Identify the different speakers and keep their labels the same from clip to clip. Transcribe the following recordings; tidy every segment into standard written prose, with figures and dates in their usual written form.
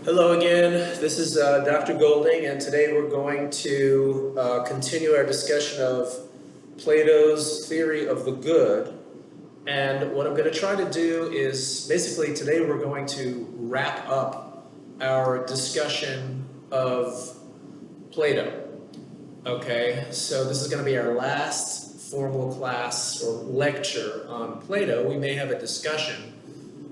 Speaker 1: Hello again, this is Dr. Golding, and today we're going to continue our discussion of Plato's theory of the good. And what I'm going to try to do is, basically today we're going to wrap up our discussion of Plato. Okay, so this is going to be our last formal class or lecture on Plato. We may have a discussion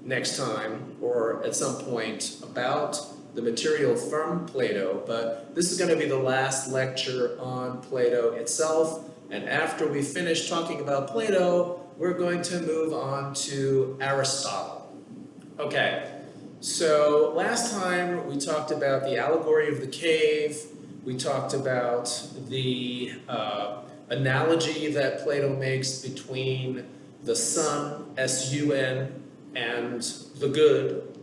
Speaker 1: next time or at some point about the material from Plato, but this is going to be the last lecture on Plato itself. And after we finish talking about Plato, we're going to move on to Aristotle. Okay, so last time we talked about the allegory of the cave. We talked about the analogy that Plato makes between the sun, S-U-N, and the good.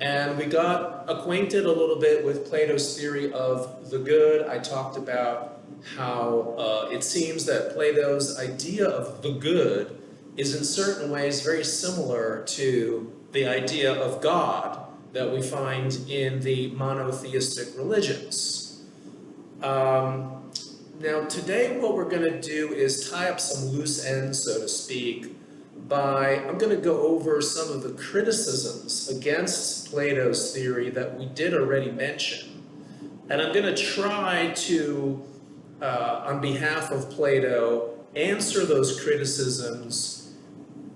Speaker 1: And we got acquainted a little bit with Plato's theory of the good. I talked about how it seems that Plato's idea of the good is in certain ways very similar to the idea of God that we find in the monotheistic religions. Now today what we're going to do is tie up some loose ends, so to speak, I'm going to go over some of the criticisms against Plato's theory that we did already mention. And I'm going to try to, on behalf of Plato, answer those criticisms,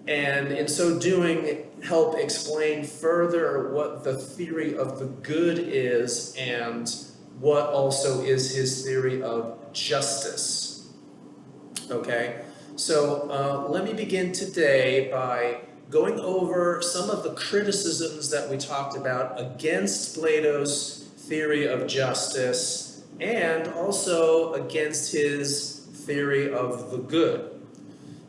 Speaker 1: and in so doing, help explain further what the theory of the good is and what also is his theory of justice. Okay? So let me begin today by going over some of the criticisms that we talked about against Plato's theory of justice and also against his theory of the good.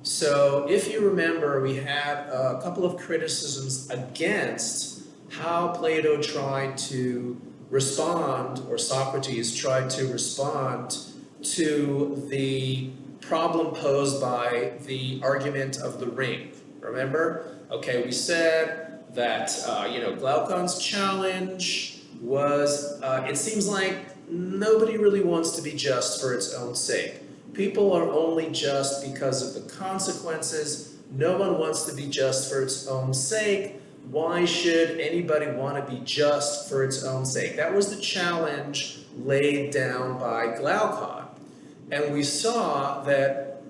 Speaker 1: So if you remember, we had a couple of criticisms against how Plato tried to respond, or Socrates tried to respond to the problem posed by the argument of the ring. Remember? Okay, we said that, Glaucon's challenge was, it seems like nobody really wants to be just for its own sake. People are only just because of the consequences. No one wants to be just for its own sake. Why should anybody want to be just for its own sake? That was the challenge laid down by Glaucon. And we saw that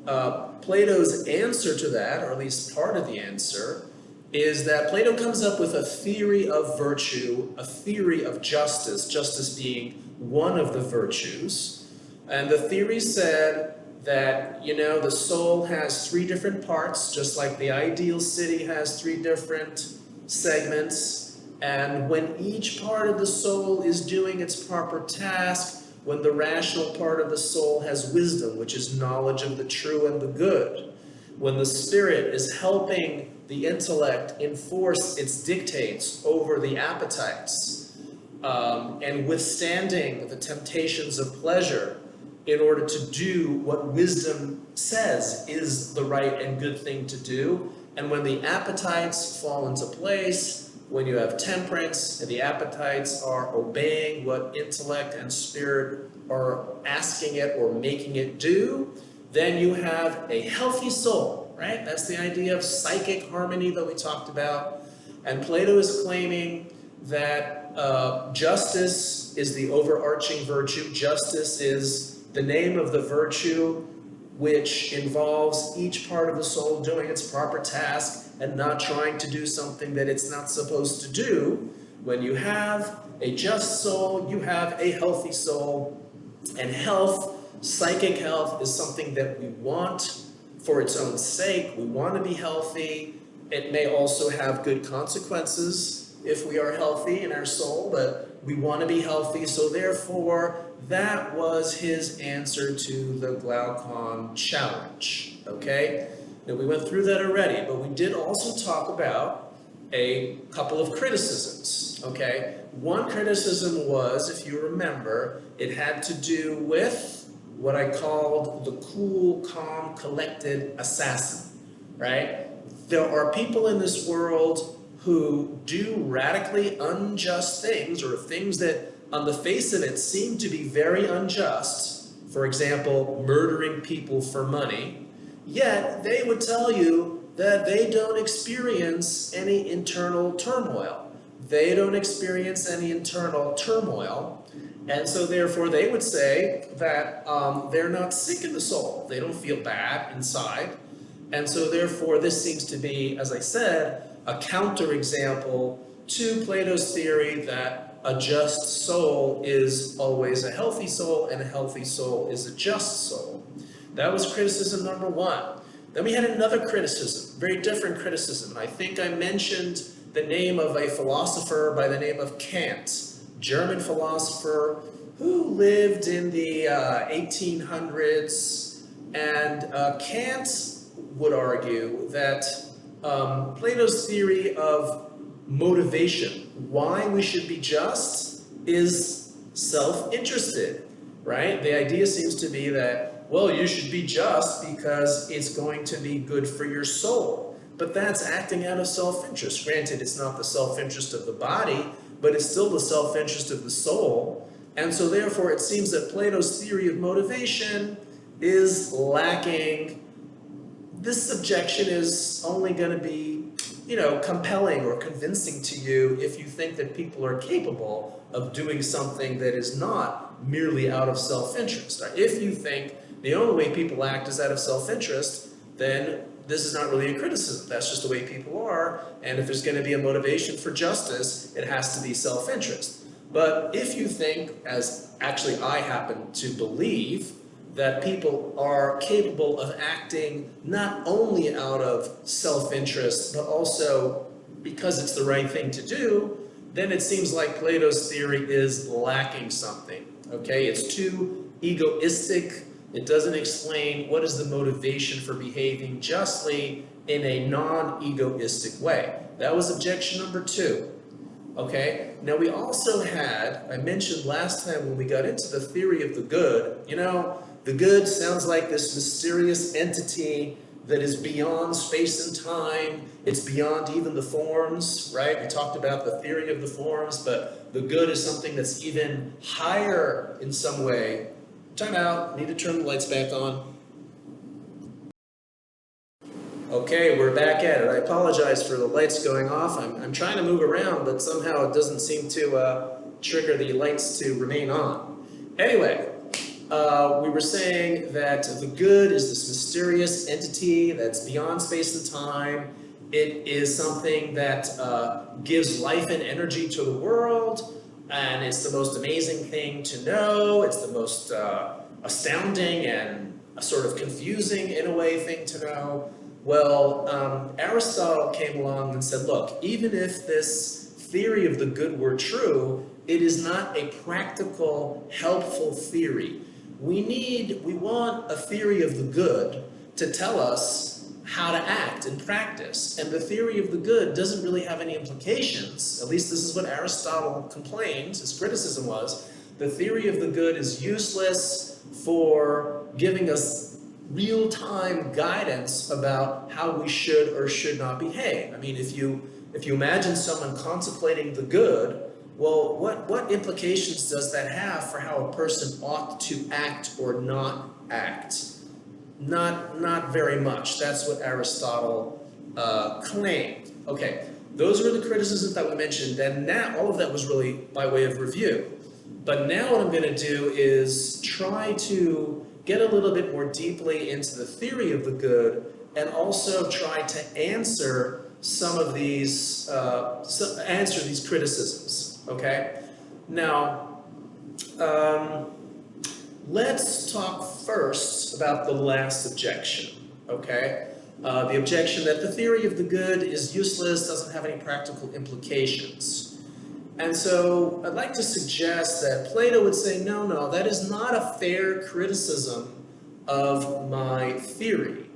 Speaker 1: Plato's answer to that, or at least part of the answer, is that Plato comes up with a theory of virtue, a theory of justice, justice being one of the virtues. And the theory said that, the soul has three different parts, just like the ideal city has three different segments. And when each part of the soul is doing its proper task, when the rational part of the soul has wisdom, which is knowledge of the true and the good, when the spirit is helping the intellect enforce its dictates over the appetites, and withstanding the temptations of pleasure in order to do what wisdom says is the right and good thing to do, and when the appetites fall into place, when you have temperance and the appetites are obeying what intellect and spirit are asking it or making it do, then you have a healthy soul, right? That's the idea of psychic harmony that we talked about. And Plato is claiming that justice is the overarching virtue. Justice is the name of the virtue which involves each part of the soul doing its proper task and not trying to do something that it's not supposed to do. When you have a just soul, you have a healthy soul. And health, psychic health, is something that we want for its own sake. We want to be healthy. It may also have good consequences if we are healthy in our soul, but we want to be healthy. So therefore, that was his answer to the Glaucon challenge. Okay? Now, we went through that already, but we did also talk about a couple of criticisms, okay? One criticism was, if you remember, it had to do with what I called the cool, calm, collected assassin, right? There are people in this world who do radically unjust things, or things that on the face of it seem to be very unjust, for example, murdering people for money, yet they would tell you that they don't experience any internal turmoil. They don't experience any internal turmoil, and so therefore they would say that they're not sick in the soul. They don't feel bad inside. And so therefore this seems to be, as I said, a counterexample to Plato's theory that a just soul is always a healthy soul, and a healthy soul is a just soul. That was criticism number one. Then we had another criticism, very different criticism. And I think I mentioned the name of a philosopher by the name of Kant, German philosopher who lived in the 1800s. And Kant would argue that Plato's theory of motivation, why we should be just, is self-interested, right? The idea seems to be that, well, you should be just because it's going to be good for your soul. But that's acting out of self-interest. Granted, it's not the self-interest of the body, but it's still the self-interest of the soul. And so therefore, it seems that Plato's theory of motivation is lacking. This objection is only going to be, compelling or convincing to you if you think that people are capable of doing something that is not merely out of self-interest. If you think the only way people act is out of self-interest, then this is not really a criticism. That's just the way people are, and if there's going to be a motivation for justice, it has to be self-interest. But if you think, as actually I happen to believe, that people are capable of acting not only out of self-interest, but also because it's the right thing to do, then it seems like Plato's theory is lacking something, okay? It's too egoistic. It doesn't explain what is the motivation for behaving justly in a non-egoistic way. That was objection number two, okay? Now we also had, I mentioned last time when we got into the theory of the good, the good sounds like this mysterious entity that is beyond space and time. It's beyond even the forms, right? We talked about the theory of the forms, but the good is something that's even higher in some way. Time out, need to turn the lights back on. Okay, we're back at it. I apologize for the lights going off. I'm trying to move around, but somehow it doesn't seem to trigger the lights to remain on. Anyway, we were saying that the good is this mysterious entity that's beyond space and time. It is something that gives life and energy to the world, and it's the most amazing thing to know. It's the most astounding and sort of confusing, in a way, thing to know. Well, Aristotle came along and said, look, even if this theory of the good were true, it is not a practical, helpful theory. We want a theory of the good to tell us how to act in practice. And the theory of the good doesn't really have any implications. At least this is what Aristotle complained, his criticism was. The theory of the good is useless for giving us real-time guidance about how we should or should not behave. I mean, if you imagine someone contemplating the good, well, what implications does that have for how a person ought to act or not act? Not very much. That's what Aristotle claimed. Okay, those were the criticisms that we mentioned, and now all of that was really by way of review. But now what I'm going to do is try to get a little bit more deeply into the theory of the good, and also try to answer some of these, answer these criticisms. Okay, now let's talk first about the last objection, okay? The objection that the theory of the good is useless, doesn't have any practical implications. And so I'd like to suggest that Plato would say, no, that is not a fair criticism of my theory.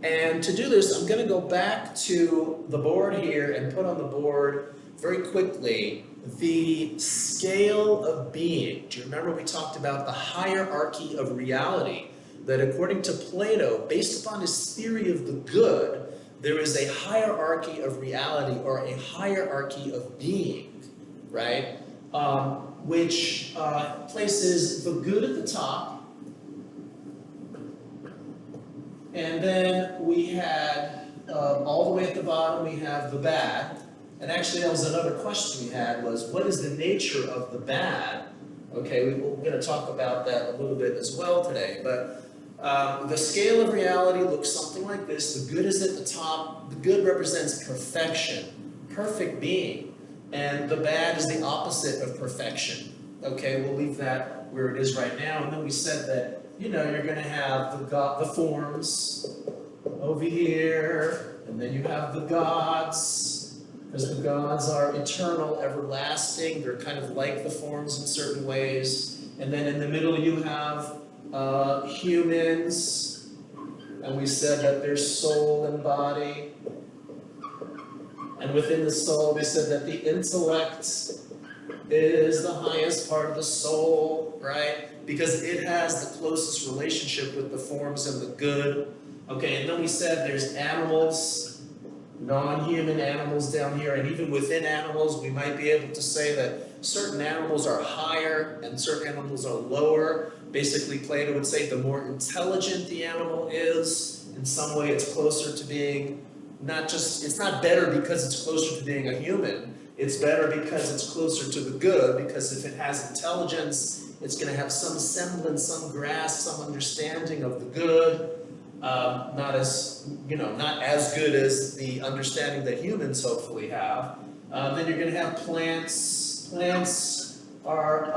Speaker 1: And to do this, I'm going to go back to the board here and put on the board very quickly the scale of being. Do you remember we talked about the hierarchy of reality? That according to Plato, based upon his theory of the good, there is a hierarchy of reality or a hierarchy of being, right? Which places the good at the top, and then we had all the way at the bottom we have the bad. And actually that was another question we had, was what is the nature of the bad? Okay, we're going to talk about that a little bit as well today, but the scale of reality looks something like this. The good is at the top. The good represents perfection, perfect being, and the bad is the opposite of perfection. Okay, we'll leave that where it is right now, and then we said that, you know, you're going to have the forms over here, and then you have the gods, because the gods are eternal, everlasting. They're kind of like the forms in certain ways. And then in the middle you have humans, and we said that there's soul and body. And within the soul, we said that the intellect is the highest part of the soul, right? Because it has the closest relationship with the forms and the good. Okay, and then we said there's animals, non-human animals down here, and even within animals, we might be able to say that certain animals are higher and certain animals are lower. Basically, Plato would say the more intelligent the animal is, in some way it's closer to being it's not better because it's closer to being a human, it's better because it's closer to the good, because if it has intelligence, it's going to have some semblance, some grasp, some understanding of the good. Not as good as the understanding that humans hopefully have. Then you're going to have plants. Plants are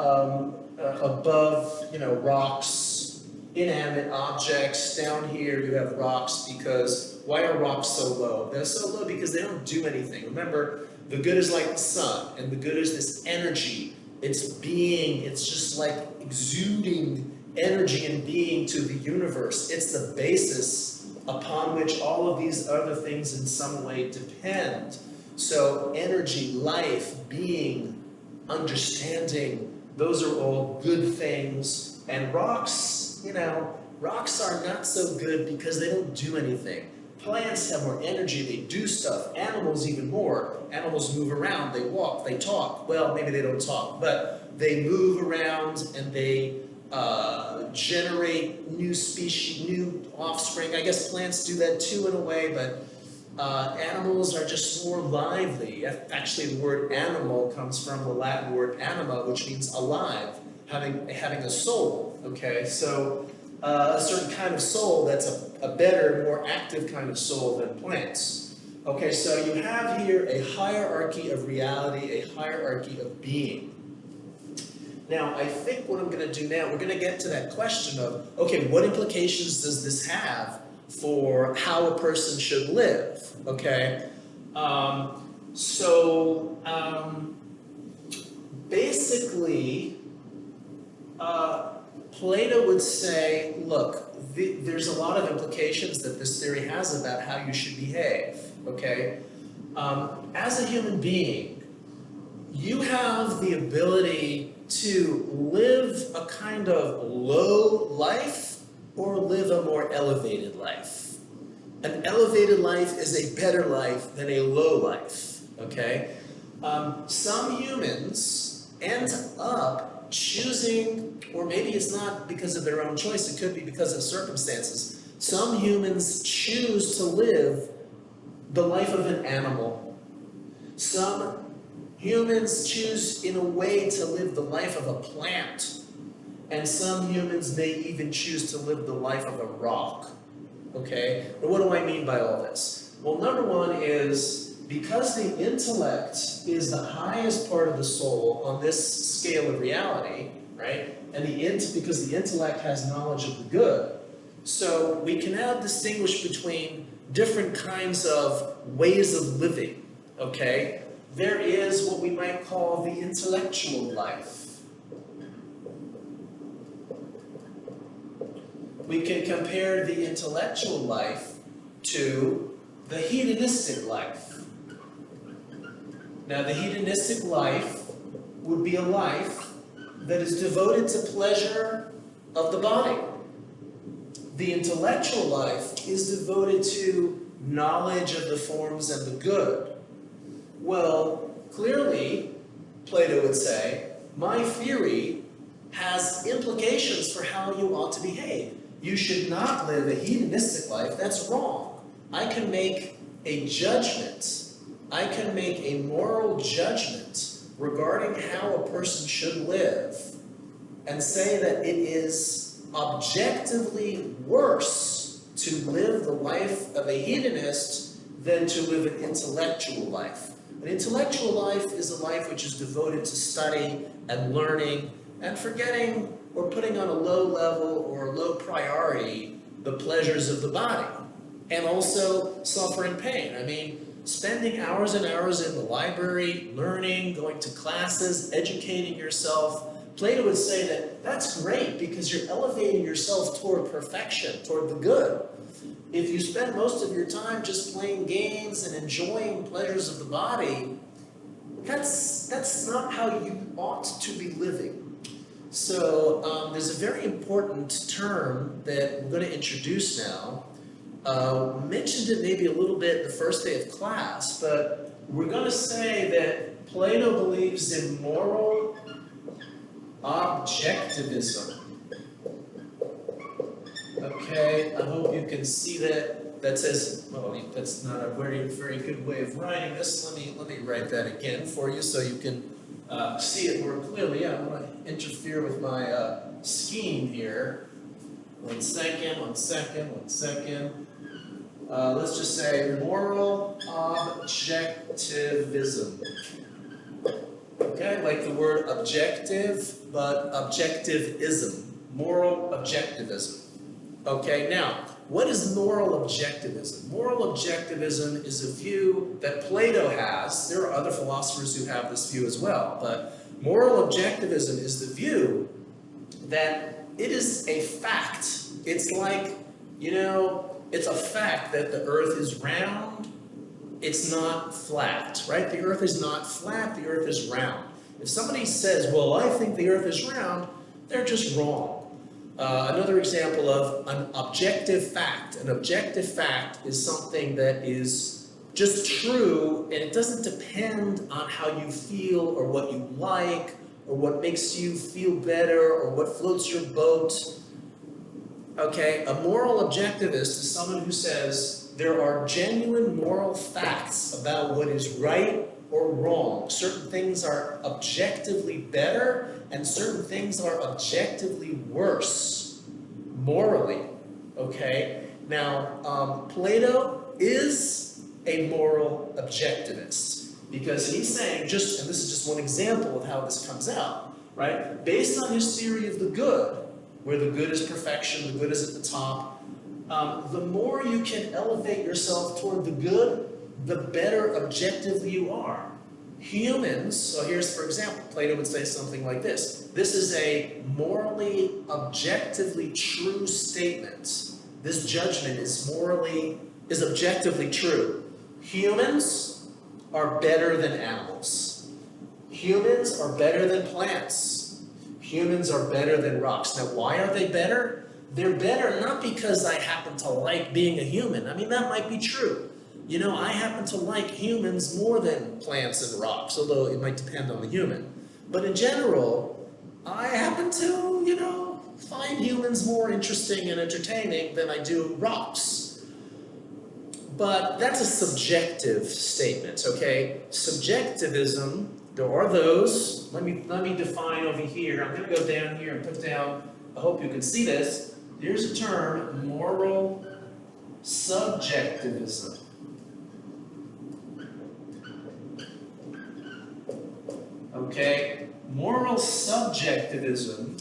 Speaker 1: above, rocks, inanimate objects. Down here you have rocks, because why are rocks so low? They're so low because they don't do anything. Remember, the good is like the sun, and the good is this energy. It's being, it's just like exuding energy and being to the universe. It's the basis upon which all of these other things in some way depend. So energy, life, being, understanding, those are all good things. And rocks, rocks are not so good because they don't do anything. Plants have more energy, they do stuff. Animals even more. Animals move around, they walk, they talk. Well, maybe they don't talk, but they move around and they generate new species, new offspring. I guess plants do that too in a way, but animals are just more lively. Actually, the word animal comes from the Latin word anima, which means alive, having a soul. Okay, so a certain kind of soul that's a better, more active kind of soul than plants. Okay, so you have here a hierarchy of reality, a hierarchy of being. Now, I think what I'm going to do now, we're going to get to that question of, okay, what implications does this have for how a person should live, okay? Basically, Plato would say, look, there's a lot of implications that this theory has about how you should behave, okay? As a human being, you have the ability to live a kind of low life or live a more elevated life. An elevated life is a better life than a low life, okay? Some humans end up choosing, or maybe it's not because of their own choice, it could be because of circumstances. Some humans choose to live the life of an animal. Some humans choose in a way to live the life of a plant, and some humans may even choose to live the life of a rock, okay? But what do I mean by all this? Well, number one is, because the intellect is the highest part of the soul on this scale of reality, right? And because the intellect has knowledge of the good, so we can now distinguish between different kinds of ways of living, okay? There is what we might call the intellectual life. We can compare the intellectual life to the hedonistic life. Now, the hedonistic life would be a life that is devoted to pleasure of the body. The intellectual life is devoted to knowledge of the forms and the good. Well, clearly, Plato would say, my theory has implications for how you ought to behave. You should not live a hedonistic life. That's wrong. I can make a judgment. I can make a moral judgment regarding how a person should live and say that it is objectively worse to live the life of a hedonist than to live an intellectual life. An intellectual life is a life which is devoted to study and learning and forgetting or putting on a low level or a low priority the pleasures of the body and also suffering pain. I mean, spending hours and hours in the library, learning, going to classes, educating yourself, Plato would say that that's great because you're elevating yourself toward perfection, toward the good. If you spend most of your time just playing games and enjoying pleasures of the body, that's not how you ought to be living. So there's a very important term that we're going to introduce now. Mentioned it maybe a little bit the first day of class, but we're going to say that Plato believes in moral objectivism. Okay, I hope you can see that. That says, well, that's not a very good way of writing this. Let me write that again for you so you can see it more clearly. Yeah, I want to interfere with my scheme here. One second. Let's just say moral objectivism. Okay, like the word objective, but objectivism. Moral objectivism. Okay, now, what is moral objectivism? Moral objectivism is a view that Plato has. There are other philosophers who have this view as well, but moral objectivism is the view that it is a fact. It's like, it's a fact that the earth is round, it's not flat, right? The earth is not flat, the earth is round. If somebody says, well, I think the earth is round, they're just wrong. Another example of an objective fact. An objective fact is something that is just true, and it doesn't depend on how you feel or what you like or what makes you feel better or what floats your boat. Okay, a moral objectivist is someone who says there are genuine moral facts about what is right or wrong. Certain things are objectively better and certain things are objectively worse morally. Okay, now Plato is a moral objectivist because he's saying and this is just one example of how this comes out, right? Based on his theory of the good, where the good is perfection, the good is at the top, the more you can elevate yourself toward the good, the better objectively you are. Humans, so here's, for example, Plato would say something like this. This is a morally, objectively true statement. This judgment is objectively true. Humans are better than animals. Humans are better than plants. Humans are better than rocks. Now, why are they better? They're better not because I happen to like being a human. I mean, that might be true. I happen to like humans more than plants and rocks, although it might depend on the human. But in general, I happen to, find humans more interesting and entertaining than I do rocks. But that's a subjective statement, okay? Subjectivism, there are those. Let me define over here. I'm going to go down here and put down, I hope you can see this. Here's a term, moral subjectivism. Okay, moral subjectivism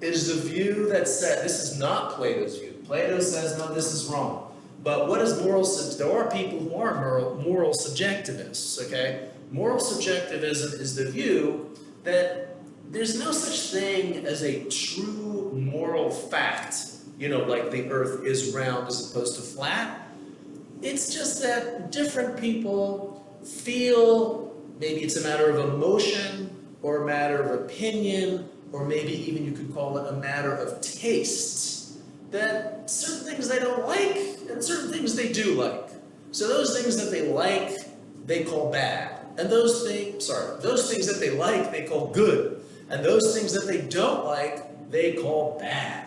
Speaker 1: is the view that said, this is not Plato's view. Plato says, no, this is wrong. But what is there are people who are moral subjectivists, okay? Moral subjectivism is the view that there's no such thing as a true moral fact, like the earth is round as opposed to flat. It's just that different people feel, maybe it's a matter of emotion or a matter of opinion, or maybe even you could call it a matter of taste, that certain things they don't like and certain things they do like. So those things that they like, they call bad. And those things that they like, they call good. And those things that they don't like, they call bad.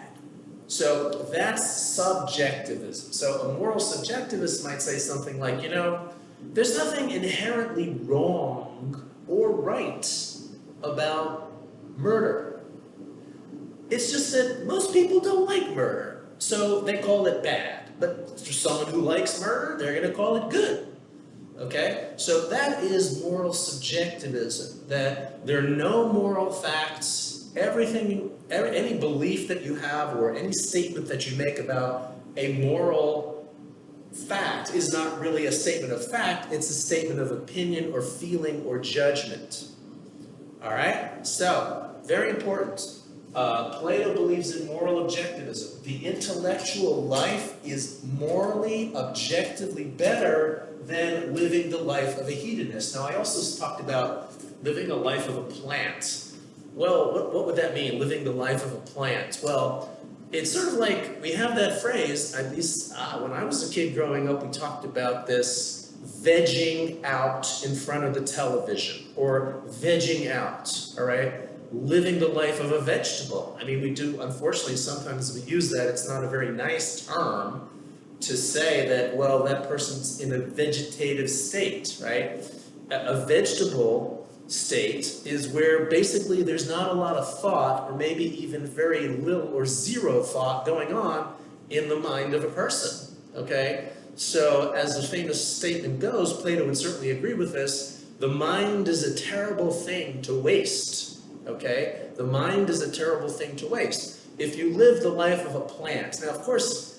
Speaker 1: So that's subjectivism. So a moral subjectivist might say something like, there's nothing inherently wrong or right about murder. It's just that most people don't like murder, so they call it bad. But for someone who likes murder, they're going to call it good. Okay? So that is moral subjectivism, that there are no moral facts. Any belief that you have or any statement that you make about a moral fact is not really a statement of fact, it's a statement of opinion or feeling or judgment. All right? So, very important. Plato believes in moral objectivism. The intellectual life is morally, objectively better than living the life of a hedonist. Now, I also talked about living a life of a plant. Well, what would that mean, living the life of a plant? Well, it's sort of like we have that phrase, at least when I was a kid growing up, we talked about this vegging out in front of the television, or vegging out, all right? Living the life of a vegetable. I mean, we do, unfortunately, sometimes we use that. It's not a very nice term to say that, well, that person's in a vegetative state, right? A vegetable state is where basically there's not a lot of thought, or maybe even very little or zero thought going on in the mind of a person, okay? So as the famous statement goes, Plato would certainly agree with this, the mind is a terrible thing to waste, okay? The mind is a terrible thing to waste. If you live the life of a plant, now of course,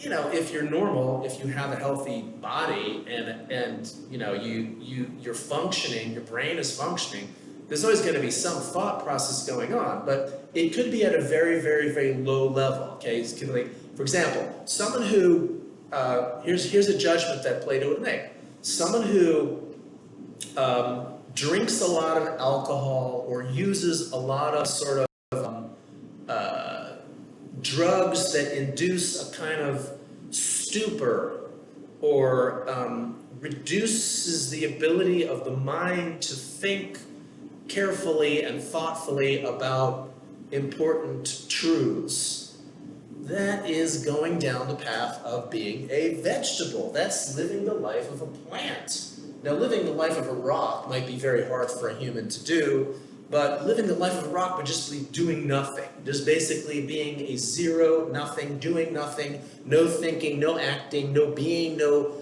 Speaker 1: if you're normal, if you have a healthy body and you're functioning, your brain is functioning, there's always going to be some thought process going on, but it could be at a very, very, very low level, okay? It's like, for example, someone who, here's a judgment that Plato would make. Someone who drinks a lot of alcohol or uses a lot of sort of drugs that induce a kind of stupor or reduces the ability of the mind to think carefully and thoughtfully about important truths. That is going down the path of being a vegetable. That's living the life of a plant. Now, living the life of a rock might be very hard for a human to do, but living the life of a rock would just be doing nothing. Just basically being a zero, nothing, doing nothing, no thinking, no acting, no being, no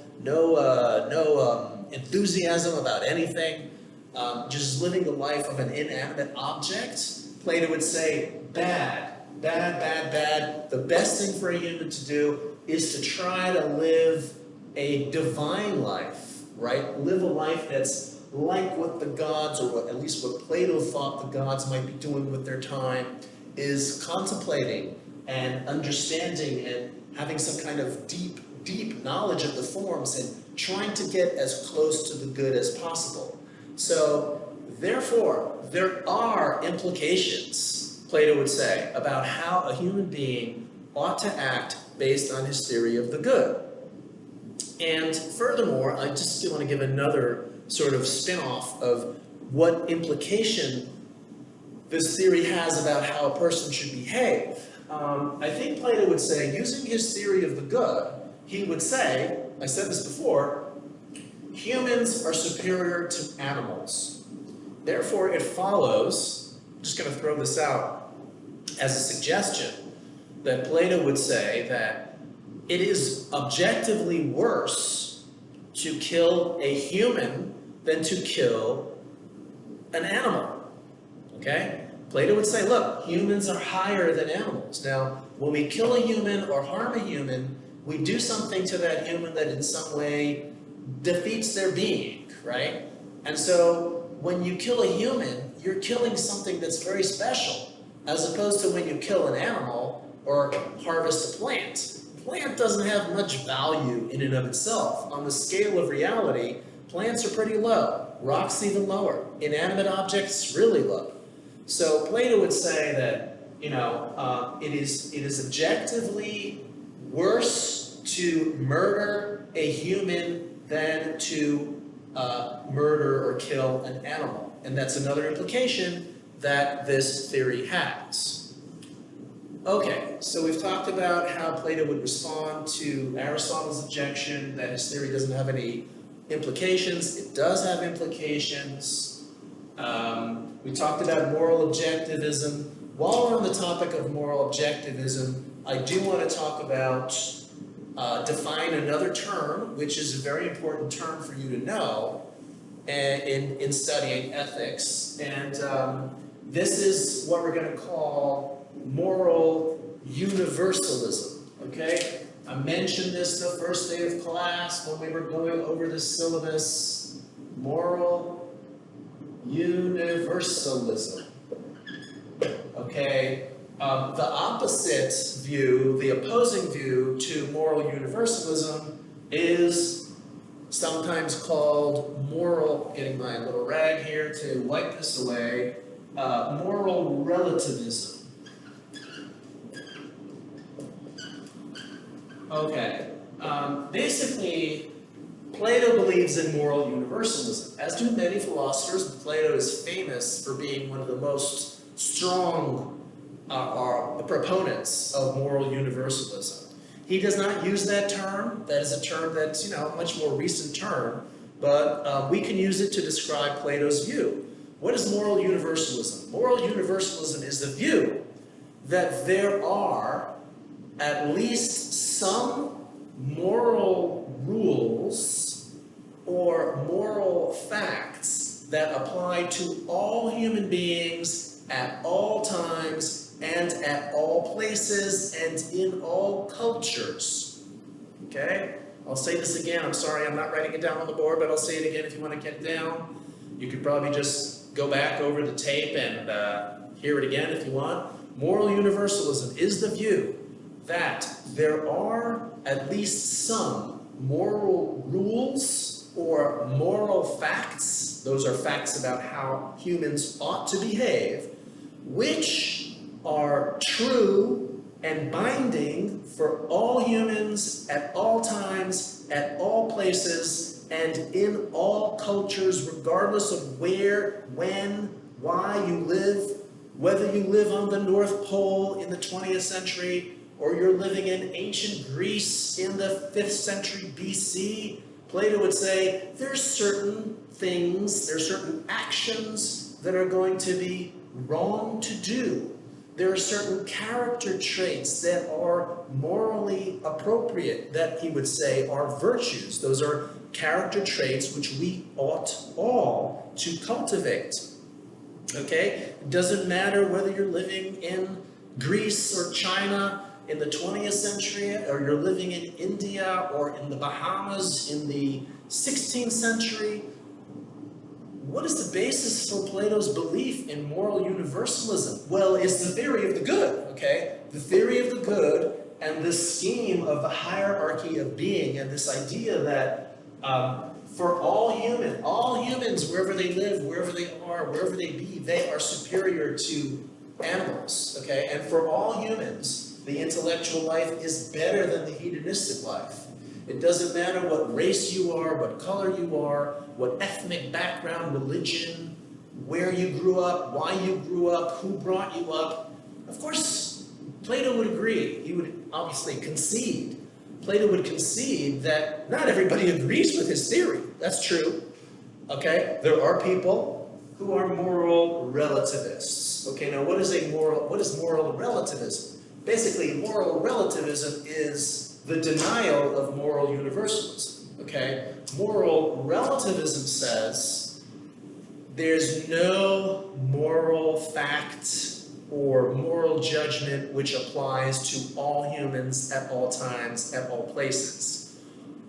Speaker 1: enthusiasm about anything. Just living the life of an inanimate object. Plato would say, bad, bad, bad, bad. The best thing for a human to do is to try to live a divine life, right? Live a life that's like what the gods, or at least what Plato thought the gods might be doing with their time, is contemplating and understanding and having some kind of deep knowledge of the forms and trying to get as close to the good as possible. So, therefore, there are implications, Plato would say, about how a human being ought to act based on his theory of the good. And furthermore, I just want to give another sort of spin-off of what implication this theory has about how a person should behave. I think Plato would say, using his theory of the good, he would say, I said this before, humans are superior to animals. Therefore, it follows, I'm just going to throw this out as a suggestion, that Plato would say that it is objectively worse to kill a human than to kill an animal, okay? Plato would say, look, humans are higher than animals. Now, when we kill a human or harm a human, we do something to that human that in some way defeats their being, right? And so when you kill a human, you're killing something that's very special, as opposed to when you kill an animal or harvest a plant. A plant doesn't have much value in and of itself. On the scale of reality, plants are pretty low, rocks even lower, inanimate objects really low. So Plato would say that, it is objectively worse to murder a human than to murder or kill an animal. And that's another implication that this theory has. Okay, so we've talked about how Plato would respond to Aristotle's objection that his theory doesn't have any implications. It does have implications. We talked about moral objectivism. While we're on the topic of moral objectivism, I do want to talk about, define another term, which is a very important term for you to know in studying ethics. And this is what we're going to call moral universalism, okay? I mentioned this the first day of class when we were going over the syllabus. Moral universalism, okay? The opposite view, the opposing view to moral universalism is sometimes called moral, getting my little rag here to wipe this away, moral relativism. Okay, basically, Plato believes in moral universalism, as do many philosophers. Plato is famous for being one of the most strong proponents of moral universalism. He does not use that term. That is a term that's, a much more recent term, but we can use it to describe Plato's view. What is moral universalism? Moral universalism is the view that there are at least some moral rules or moral facts that apply to all human beings at all times and at all places and in all cultures. Okay? I'll say this again. I'm sorry, I'm not writing it down on the board, but I'll say it again if you want to get it down. You could probably just go back over the tape and hear it again if you want. Moral universalism is the view that there are at least some moral rules or moral facts, those are facts about how humans ought to behave, which are true and binding for all humans at all times, at all places, and in all cultures, regardless of where, when, why you live, whether you live on the North Pole in the 20th century, or you're living in ancient Greece in the 5th century BC, Plato would say there's certain things, there's certain actions that are going to be wrong to do. There are certain character traits that are morally appropriate that he would say are virtues. Those are character traits which we ought all to cultivate. Okay? It doesn't matter whether you're living in Greece or China in the 20th century, or you're living in India or in the Bahamas in the 16th century. What is the basis for Plato's belief in moral universalism? Well, it's the theory of the good, okay? The theory of the good and this scheme of the hierarchy of being and this idea that for all humans, wherever they live, wherever they are, wherever they be, they are superior to animals, okay? And for all humans, the intellectual life is better than the hedonistic life. It doesn't matter what race you are, what color you are, what ethnic background, religion, where you grew up, why you grew up, who brought you up. Of course, Plato would agree. He would obviously concede. Plato would concede that not everybody agrees with his theory. That's true. Okay? There are people who are moral relativists. Okay, now what is moral relativism? Basically, moral relativism is the denial of moral universalism, okay? Moral relativism says there's no moral fact or moral judgment which applies to all humans at all times, at all places.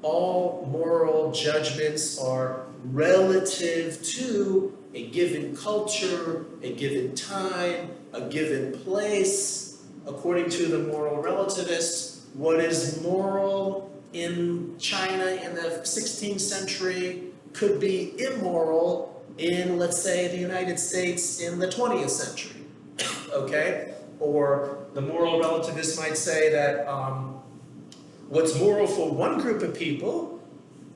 Speaker 1: All moral judgments are relative to a given culture, a given time, a given place. According to the moral relativists, what is moral in China in the 16th century could be immoral in, let's say, the United States in the 20th century, okay? Or the moral relativists might say that What's moral for one group of people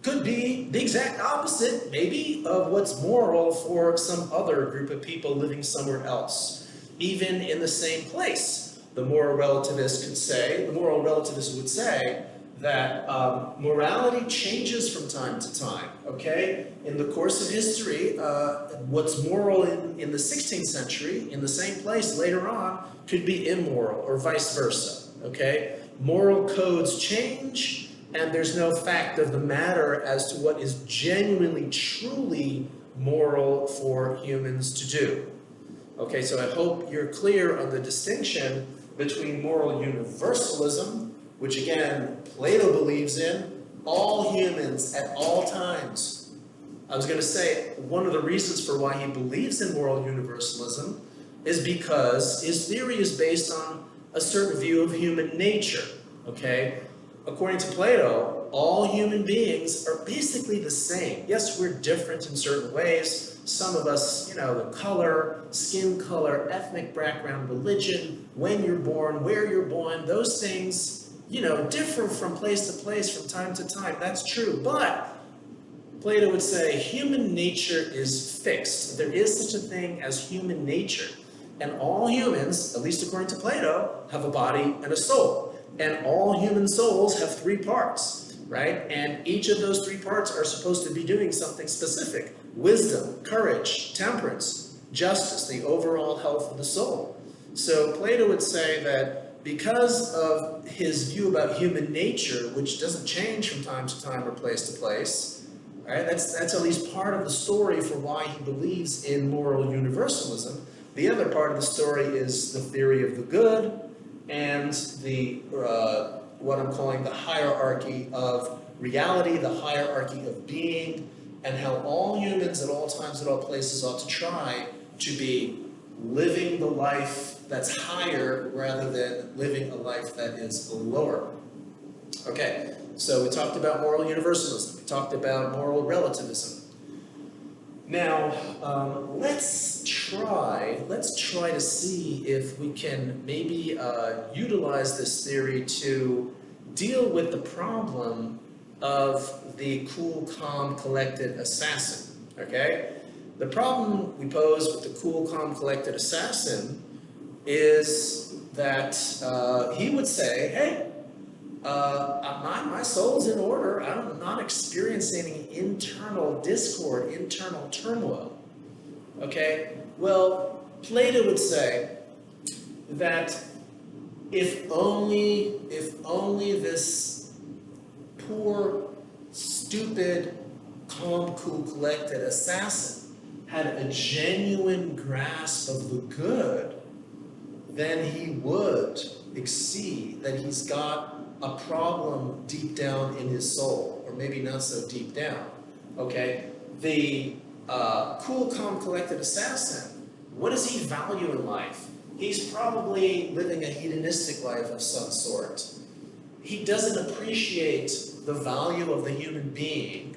Speaker 1: could be the exact opposite, maybe, of what's moral for some other group of people living somewhere else, even in the same place. The moral relativist would say that morality changes from time to time, okay? In the course of history, what's moral in the 16th century, in the same place later on, could be immoral, or vice versa, okay? Moral codes change, and there's no fact of the matter as to what is genuinely, truly moral for humans to do. Okay, so I hope you're clear on the distinction between moral universalism, which again, Plato believes in, all humans at all times. I was going to say, one of the reasons for why he believes in moral universalism is because his theory is based on a certain view of human nature, okay? According to Plato, all human beings are basically the same. Yes, we're different in certain ways. Some of us, the color, skin color, ethnic background, religion, when you're born, where you're born, those things, differ from place to place, from time to time. That's true. But Plato would say human nature is fixed. There is such a thing as human nature. And all humans, at least according to Plato, have a body and a soul. And all human souls have 3 parts, right? And each of those 3 parts are supposed to be doing something specific. Wisdom, courage, temperance, justice, the overall health of the soul. So Plato would say that because of his view about human nature, which doesn't change from time to time or place to place, right? That's at least part of the story for why he believes in moral universalism. The other part of the story is the theory of the good, and the what I'm calling the hierarchy of reality, the hierarchy of being, and how all humans at all times, at all places ought to try to be living the life that's higher rather than living a life that is lower. Okay, so we talked about moral universalism. We talked about moral relativism. Now, let's try to see if we can maybe utilize this theory to deal with the problem of the cool, calm, collected assassin, okay? The problem we pose with the cool, calm, collected assassin is that he would say, hey, my soul's in order. I'm not experiencing any internal discord, internal turmoil. Okay? Well, Plato would say that if only this poor, stupid, calm, cool, collected assassin had a genuine grasp of the good, then he would exceed that he's got a problem deep down in his soul, or maybe not so deep down, okay? The cool, calm, collected assassin, what does he value in life? He's probably living a hedonistic life of some sort. He doesn't appreciate the value of the human being,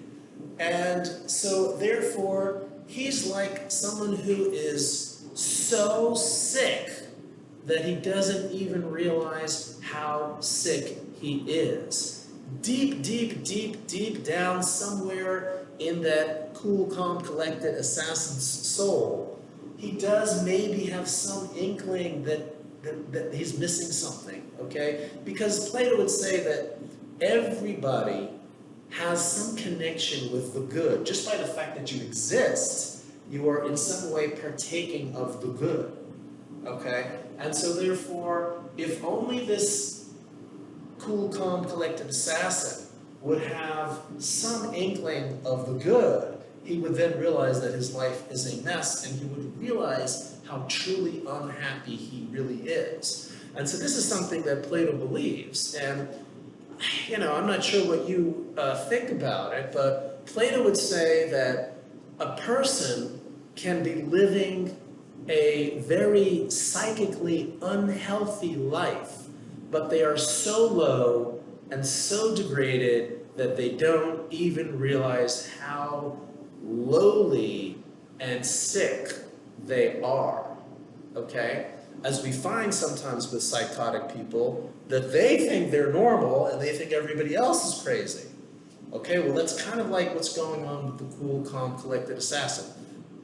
Speaker 1: and so therefore, he's like someone who is so sick that he doesn't even realize how sick he is. Deep, deep, deep, deep down somewhere in that cool, calm, collected assassin's soul, he does maybe have some inkling that he's missing something, okay? Because Plato would say that everybody has some connection with the good. Just by the fact that you exist, you are in some way partaking of the good, okay? And so therefore, if only this cool, calm, collected assassin would have some inkling of the good, he would then realize that his life is a mess, and he would realize how truly unhappy he really is. And so this is something that Plato believes, and I'm not sure what you think about it, but Plato would say that a person can be living a very psychically unhealthy life, but they are so low and so degraded that they don't even realize how lowly and sick they are, okay? as we find sometimes with psychotic people, that they think they're normal and they think everybody else is crazy. Okay, well that's kind of like what's going on with the cool, calm, collected assassin.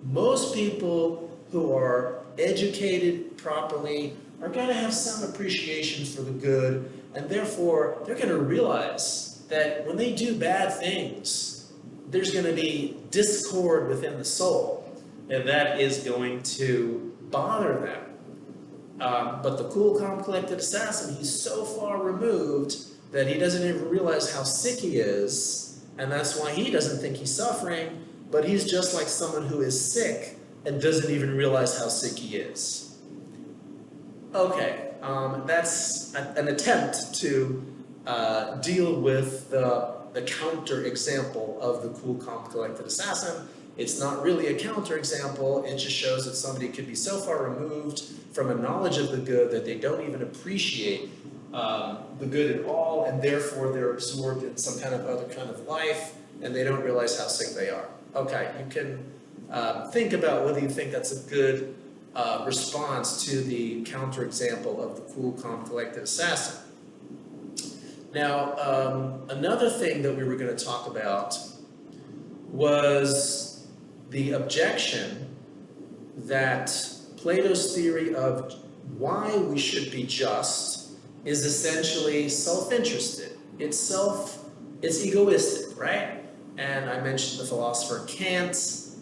Speaker 1: Most people who are educated properly are going to have some appreciation for the good, and therefore they're going to realize that when they do bad things, there's going to be discord within the soul, and that is going to bother them. But the cool, calm, collected assassin, he's so far removed that he doesn't even realize how sick he is, and that's why he doesn't think he's suffering, but he's just like someone who is sick and doesn't even realize how sick he is. Okay, that's an attempt to deal with the counter example of the cool, calm, collected assassin. It's not really a counter example, it just shows that somebody could be so far removed from a knowledge of the good that they don't even appreciate the good at all, and therefore they're absorbed in some kind of other kind of life, and they don't realize how sick they are. Okay, you can think about whether you think that's a good response to the counterexample of the cool, calm, collected assassin. Now, another thing that we were going to talk about was the objection that Plato's theory of why we should be just is essentially self-interested. It's egoistic, right? And I mentioned the philosopher Kant,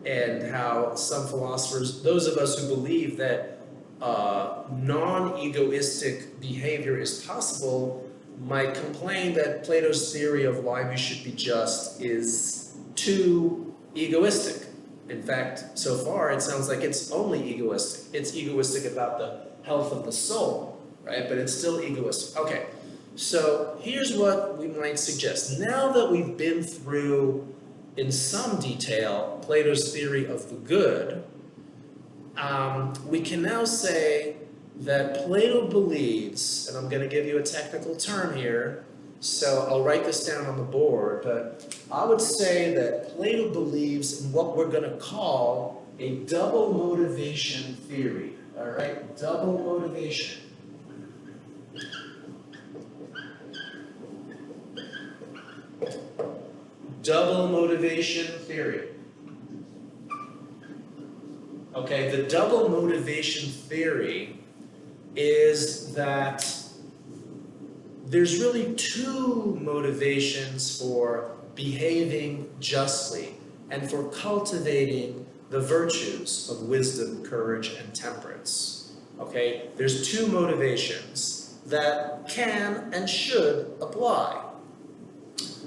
Speaker 1: and how some philosophers, those of us who believe that non-egoistic behavior is possible, might complain that Plato's theory of why we should be just is too egoistic. In fact, so far it sounds like it's only egoistic. It's egoistic about the health of the soul, right? But it's still egoistic. Okay, so here's what we might suggest. Now that we've been through, in some detail, Plato's theory of the good, we can now say that Plato believes, and I'm going to give you a technical term here, so I'll write this down on the board, but I would say that Plato believes in what we're going to call a double motivation theory, all right? Double motivation. Double motivation theory. Okay, the double motivation theory is that there's really two motivations for behaving justly and for cultivating the virtues of wisdom, courage, and temperance. Okay, there's two motivations that can and should apply.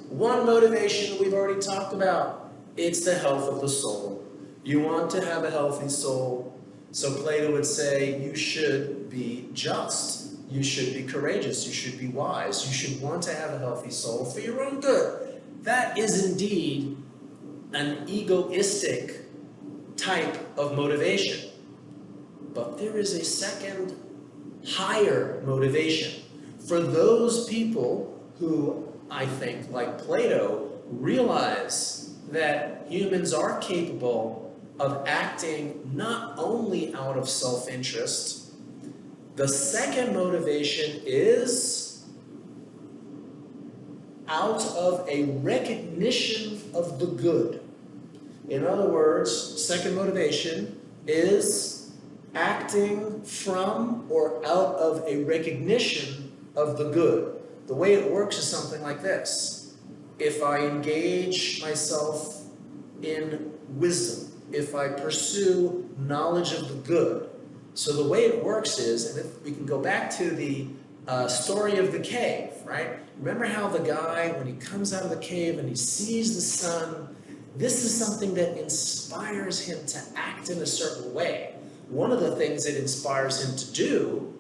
Speaker 1: One motivation we've already talked about, it's the health of the soul. You want to have a healthy soul, so Plato would say you should be just, you should be courageous, you should be wise, you should want to have a healthy soul for your own good. That is indeed an egoistic type of motivation. But there is a second, higher motivation for those people who, I think, like Plato, realize that humans are capable of acting not only out of self-interest. The second motivation is out of a recognition of the good. In other words, second motivation is acting from or out of a recognition of the good. The way it works is something like this. If I engage myself in wisdom, if I pursue knowledge of the good, so the way it works is, and if we can go back to the story of the cave, right? Remember how the guy, when he comes out of the cave and he sees the sun, this is something that inspires him to act in a certain way. One of the things it inspires him to do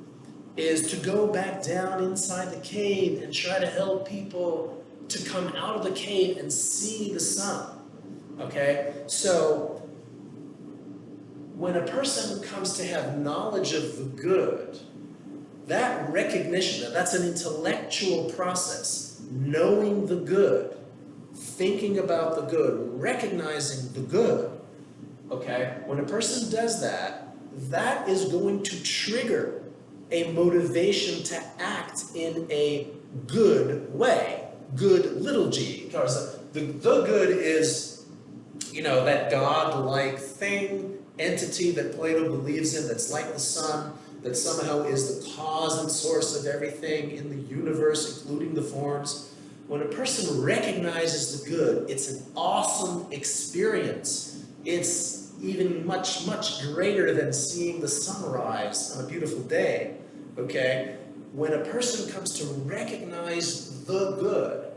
Speaker 1: is to go back down inside the cave and try to help people to come out of the cave and see the sun. Okay? So, when a person comes to have knowledge of the good, that recognition, that's an intellectual process, knowing the good, thinking about the good, recognizing the good, okay? When a person does that, that is going to trigger a motivation to act in a good way, good little g. Because the good is, that God-like thing, entity that Plato believes in, that's like the sun, that somehow is the cause and source of everything in the universe, including the forms. When a person recognizes the good, it's an awesome experience. It's even much, much greater than seeing the sunrise on a beautiful day, okay? When a person comes to recognize the good,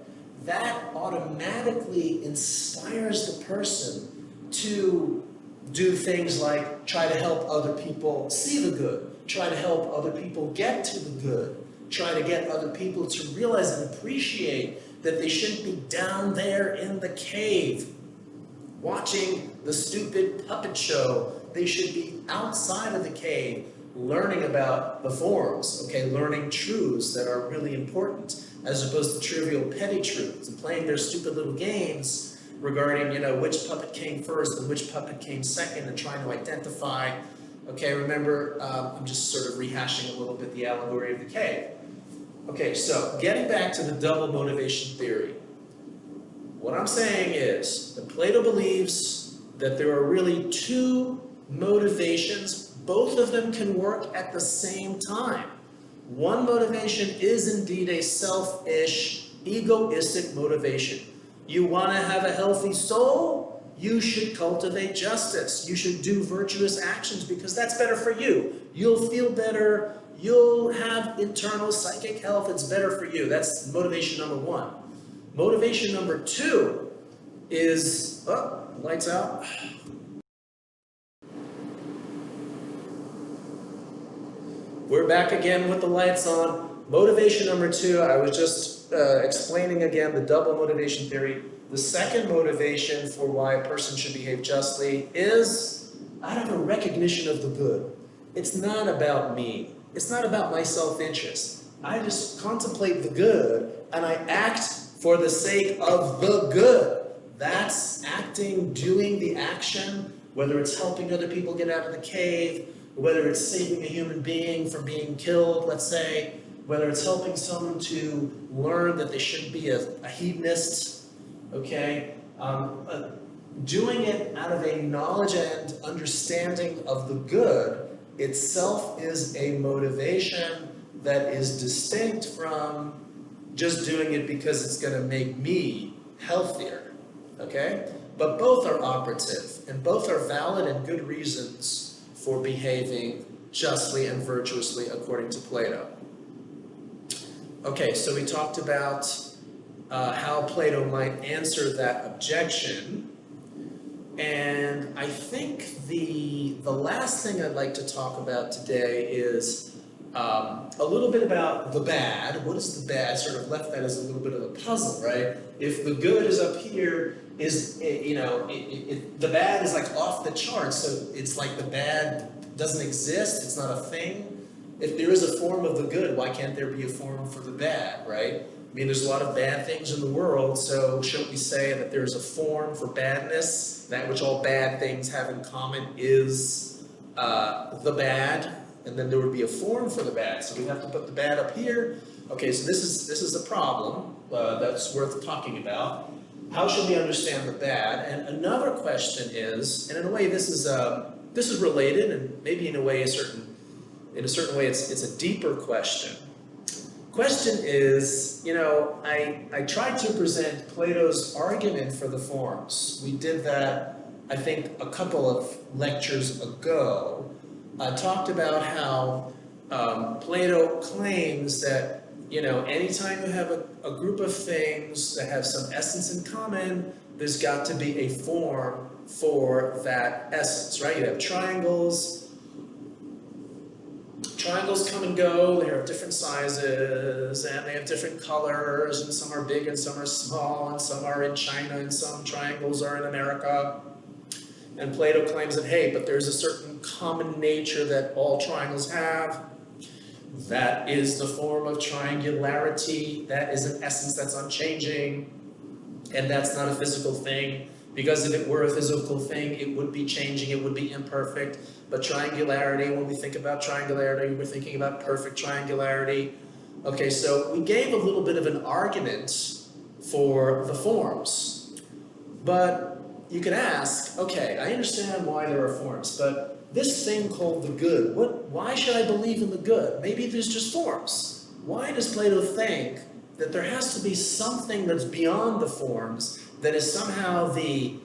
Speaker 1: that automatically inspires the person to do things like try to help other people see the good, try to help other people get to the good, try to get other people to realize and appreciate that they shouldn't be down there in the cave watching the stupid puppet show. They should be outside of the cave learning about the forms, okay, learning truths that are really important, as opposed to trivial petty truths and playing their stupid little games regarding, which puppet came first and which puppet came second, and trying to identify. Okay, remember, I'm just sort of rehashing a little bit the allegory of the cave. Okay, so getting back to the double motivation theory, what I'm saying is that Plato believes that there are really two motivations. Both of them can work at the same time. One motivation is indeed a selfish, egoistic motivation. You want to have a healthy soul? You should cultivate justice. You should do virtuous actions because that's better for you. You'll feel better. You'll have internal psychic health. It's better for you. That's motivation number one. Motivation number two is, lights out. We're back again with the lights on. Motivation number two, I was just explaining again the double motivation theory. The second motivation for why a person should behave justly is out of a recognition of the good. It's not about me. It's not about my self-interest. I just contemplate the good and I act for the sake of the good. That's acting, doing the action, whether it's helping other people get out of the cave, whether it's saving a human being from being killed, let's say, whether it's helping someone to learn that they shouldn't be a hedonist, okay? Doing it out of a knowledge and understanding of the good itself is a motivation that is distinct from just doing it because it's going to make me healthier, okay? But both are operative, and both are valid and good reasons for behaving justly and virtuously according to Plato. Okay, so we talked about how Plato might answer that objection, and I think the last thing I'd like to talk about today is a little bit about the bad. What is the bad? Sort of left that as a little bit of a puzzle, right? If the good is up here, the bad is like off the charts, so it's like the bad doesn't exist, it's not a thing. If there is a form of the good, why can't there be a form for the bad, right? I mean, there's a lot of bad things in the world, so shouldn't we say that there's a form for badness? That which all bad things have in common is the bad, and then there would be a form for the bad. So we have to put the bad up here. Okay, so this is a problem that's worth talking about. How should we understand the bad? And another question is, and in a way this is related, and maybe in a way in a certain way it's a deeper question. Question is, I tried to present Plato's argument for the forms. We did that, I think, a couple of lectures ago. I talked about how Plato claims that, anytime you have a group of things that have some essence in common, there's got to be a form for that essence, right? You have triangles. Triangles come and go, they are of different sizes, and they have different colors, and some are big and some are small, and some are in China, and some triangles are in America. And Plato claims that, hey, but there's a certain common nature that all triangles have. That is the form of triangularity. That is an essence that's unchanging, and that's not a physical thing. Because if it were a physical thing, it would be changing, it would be imperfect. But triangularity, when we think about triangularity, we're thinking about perfect triangularity. Okay, so we gave a little bit of an argument for the forms. But you could ask, okay, I understand why there are forms, but this thing called the good, why should I believe in the good? Maybe there's just forms. Why does Plato think that there has to be something that's beyond the forms, that is somehow the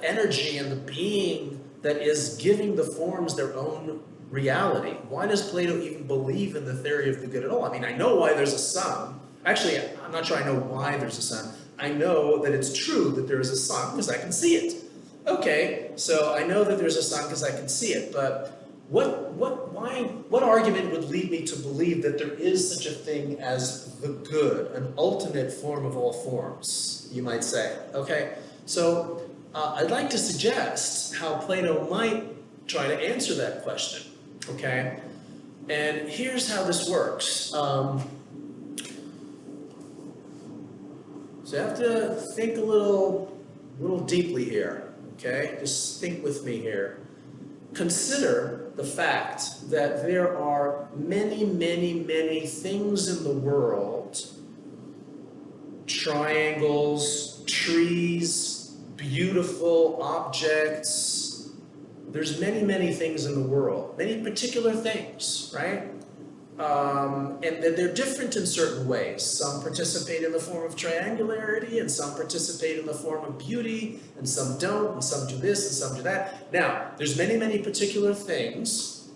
Speaker 1: energy and the being that is giving the forms their own reality? Why does Plato even believe in the theory of the good at all? I mean, I know why there's a sun. Actually, I'm not sure I know why there's a sun. I know that it's true that there is a sun because I can see it. Okay, so I know that there's a sun because I can see it, but what argument would lead me to believe that there is such a thing as the good, an ultimate form of all forms, you might say? Okay, so I'd like to suggest how Plato might try to answer that question, okay? And here's how this works. So you have to think a little deeply here, okay? Just think with me here. Consider the fact that there are many, many, many things in the world, triangles, trees, beautiful objects. There's many, many things in the world, many particular things, right? And they're different in certain ways. Some participate in the form of triangularity, and some participate in the form of beauty, and some don't, and some do this, and some do that. Now, there's many, many particular things,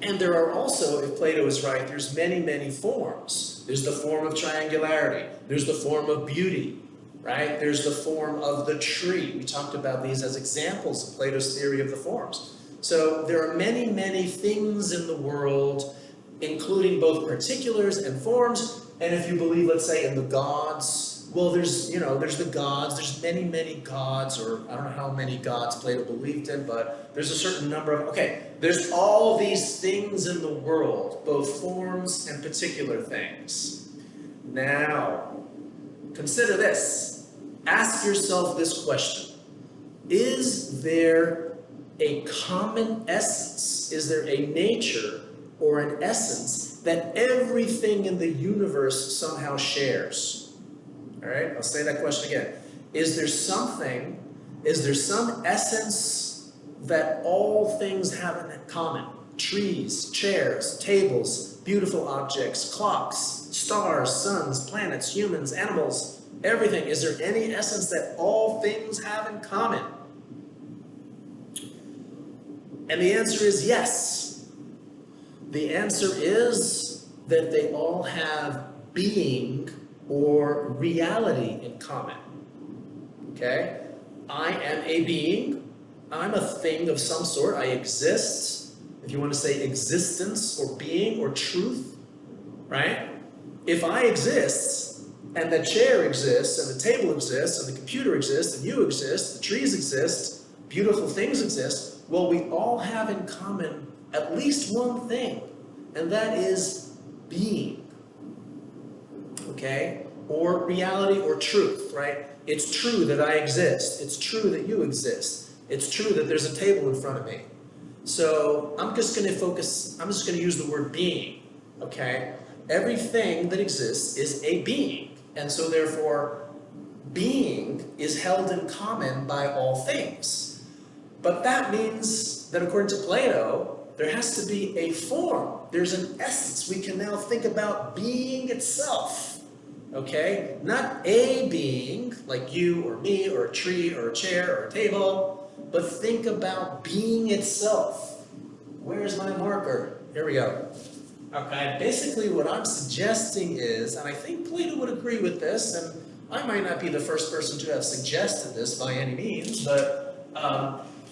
Speaker 1: and there are also, if Plato is right, there's many, many forms. There's the form of triangularity. There's the form of beauty, right? There's the form of the tree. We talked about these as examples of Plato's theory of the forms. So there are many, many things in the world, including both particulars and forms. And if you believe, let's say, in the gods, well, there's the gods, there's many, many gods, or I don't know how many gods Plato believed in, but there's a certain number of, okay, there's all these things in the world, both forms and particular things. Now, consider this. Ask yourself this question. Is there a common essence? Is there a nature or an essence that everything in the universe somehow shares? All right, I'll say that question again. Is there some essence that all things have in common? Trees, chairs, tables, beautiful objects, clocks, stars, suns, planets, humans, animals, everything. Is there any essence that all things have in common? And the answer is yes. The answer is that they all have being or reality in common. Okay? I am a being. I'm a thing of some sort. I exist. If you want to say existence or being or truth, right? If I exist, and the chair exists, and the table exists, and the computer exists, and you exist, the trees exist, beautiful things exist, well, we all have in common at least one thing, and that is being, okay? Or reality or truth, right? It's true that I exist. It's true that you exist. It's true that there's a table in front of me. So I'm just going to use the word being, okay? Everything that exists is a being, and so therefore, being is held in common by all things. But that means that according to Plato, there has to be a form. There's an essence. We can now think about being itself, okay? Not a being, like you or me or a tree or a chair or a table, but think about being itself. Where's my marker? Here we go. Okay, basically what I'm suggesting is, and I think Plato would agree with this, and I might not be the first person to have suggested this by any means, but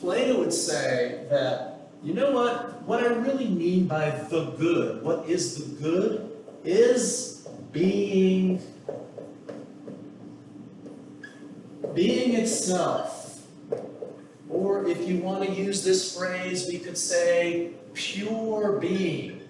Speaker 1: Plato would say that, you know what I really mean by the good, what is the good, is being itself. Or if you want to use this phrase, we could say pure being.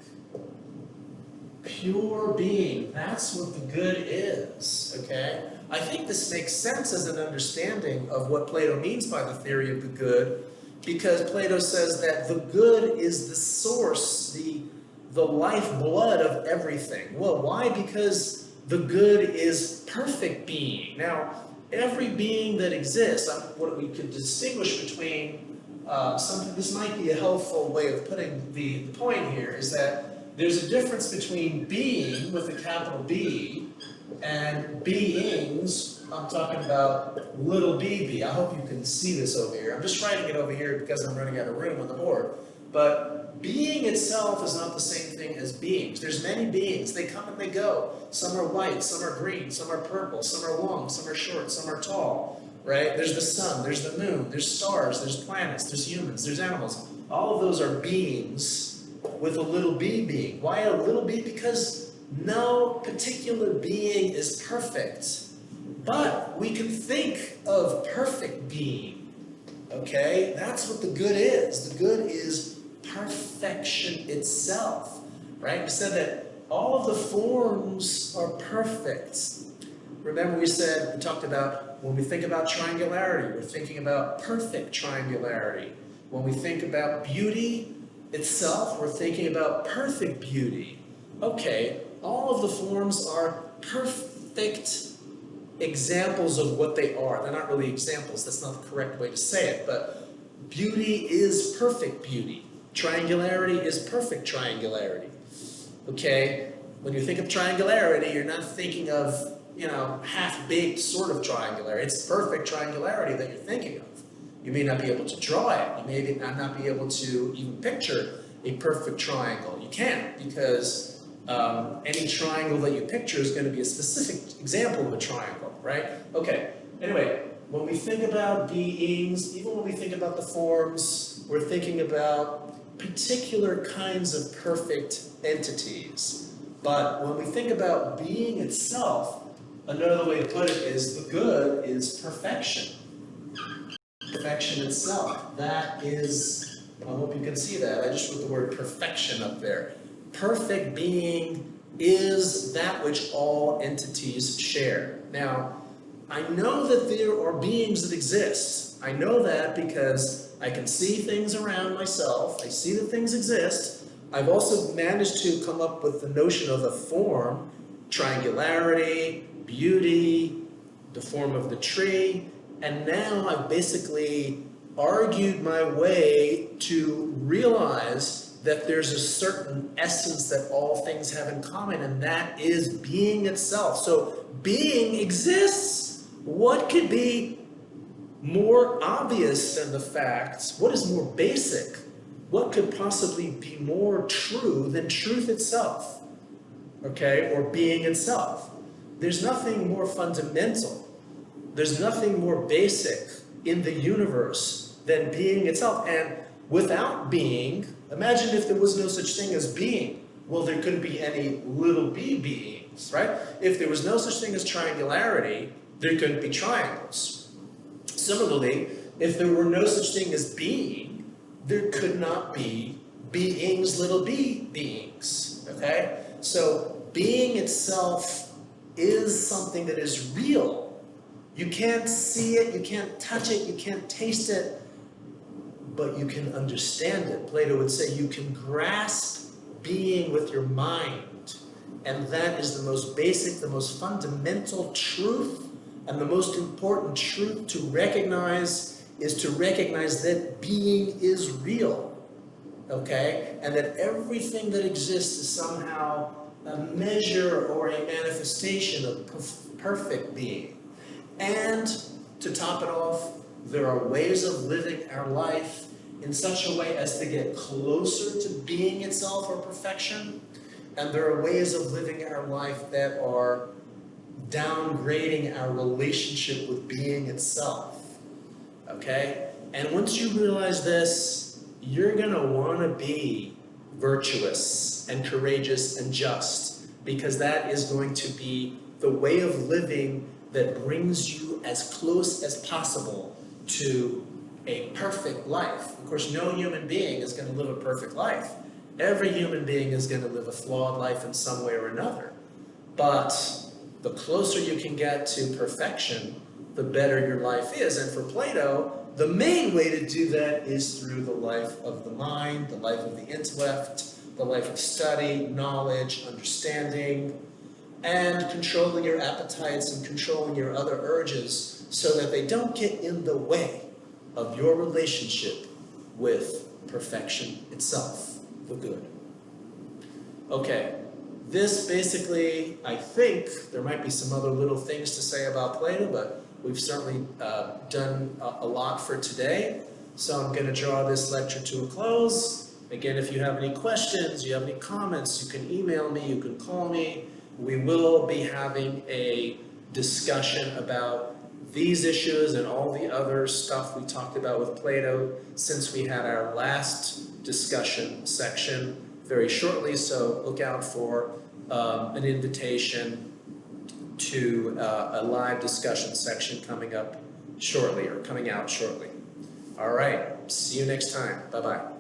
Speaker 1: Pure being, that's what the good is, okay? I think this makes sense as an understanding of what Plato means by the theory of the good, because Plato says that the good is the source, the lifeblood of everything. Well, why? Because the good is perfect being. Now, every being that exists, what we could distinguish between something, this might be a helpful way of putting the point here, is that there's a difference between being with a capital B and beings. I'm talking about little bb. I hope you can see this over here. I'm just writing it over here because I'm running out of room on the board. But being itself is not the same thing as beings. There's many beings. They come and they go. Some are white, some are green, some are purple, some are long, some are short, some are tall, right? There's the sun, there's the moon, there's stars, there's planets, there's humans, there's animals. All of those are beings with a little b being. Why a little b? Because no particular being is perfect. But we can think of perfect being, okay? That's what the good is. The good is perfection itself, right? We said that all of the forms are perfect. Remember we talked about when we think about triangularity, we're thinking about perfect triangularity. When we think about beauty itself, we're thinking about perfect beauty. Okay, all of the forms are perfect examples of what they are. They're not really examples, that's not the correct way to say it, but beauty is perfect beauty. Triangularity is perfect triangularity. Okay, when you think of triangularity, you're not thinking of, half-baked sort of triangularity. It's perfect triangularity that you're thinking of. You may not be able to draw it. You may not be able to even picture a perfect triangle. You can't, because any triangle that you picture is going to be a specific example of a triangle, right? Okay, anyway, when we think about beings, even when we think about the forms, we're thinking about particular kinds of perfect entities. But when we think about being itself, another way to put it is the good is perfection. Perfection itself. That is, I hope you can see that. I just wrote the word perfection up there. Perfect being is that which all entities share. Now, I know that there are beings that exist. I know that because I can see things around myself. I see that things exist. I've also managed to come up with the notion of a form, triangularity, beauty, the form of the tree, and now I've basically argued my way to realize that there's a certain essence that all things have in common, and that is being itself. So being exists. What could be more obvious than the facts? What is more basic? What could possibly be more true than truth itself? Okay, or being itself. There's nothing more fundamental. There's nothing more basic in the universe than being itself. And without being, imagine if there was no such thing as being. Well, there couldn't be any little b beings, right? If there was no such thing as triangularity, there couldn't be triangles. Similarly, if there were no such thing as being, there could not be beings, little b beings, okay? So being itself is something that is real. You can't see it, you can't touch it, you can't taste it, but you can understand it. Plato would say you can grasp being with your mind, and that is the most basic, the most fundamental truth, and the most important truth to recognize is to recognize that being is real, okay? And that everything that exists is somehow a measure or a manifestation of perfect being. And to top it off, there are ways of living our life in such a way as to get closer to being itself or perfection, and there are ways of living our life that are downgrading our relationship with being itself, okay? And once you realize this, you're gonna wanna be virtuous and courageous and just, because that is going to be the way of living that brings you as close as possible to a perfect life. Of course, no human being is going to live a perfect life. Every human being is going to live a flawed life in some way or another. But the closer you can get to perfection, the better your life is. And for Plato, the main way to do that is through the life of the mind, the life of the intellect, the life of study, knowledge, understanding, and controlling your appetites and controlling your other urges so that they don't get in the way of your relationship with perfection itself, the good. Okay, this basically, I think, there might be some other little things to say about Plato, but we've certainly done a lot for today. So I'm going to draw this lecture to a close. Again, if you have any questions, you have any comments, you can email me, you can call me. We will be having a discussion about these issues and all the other stuff we talked about with Plato since we had our last discussion section very shortly. So look out for an invitation to a live discussion section coming up shortly or coming out shortly. All right, see you next time. Bye-bye.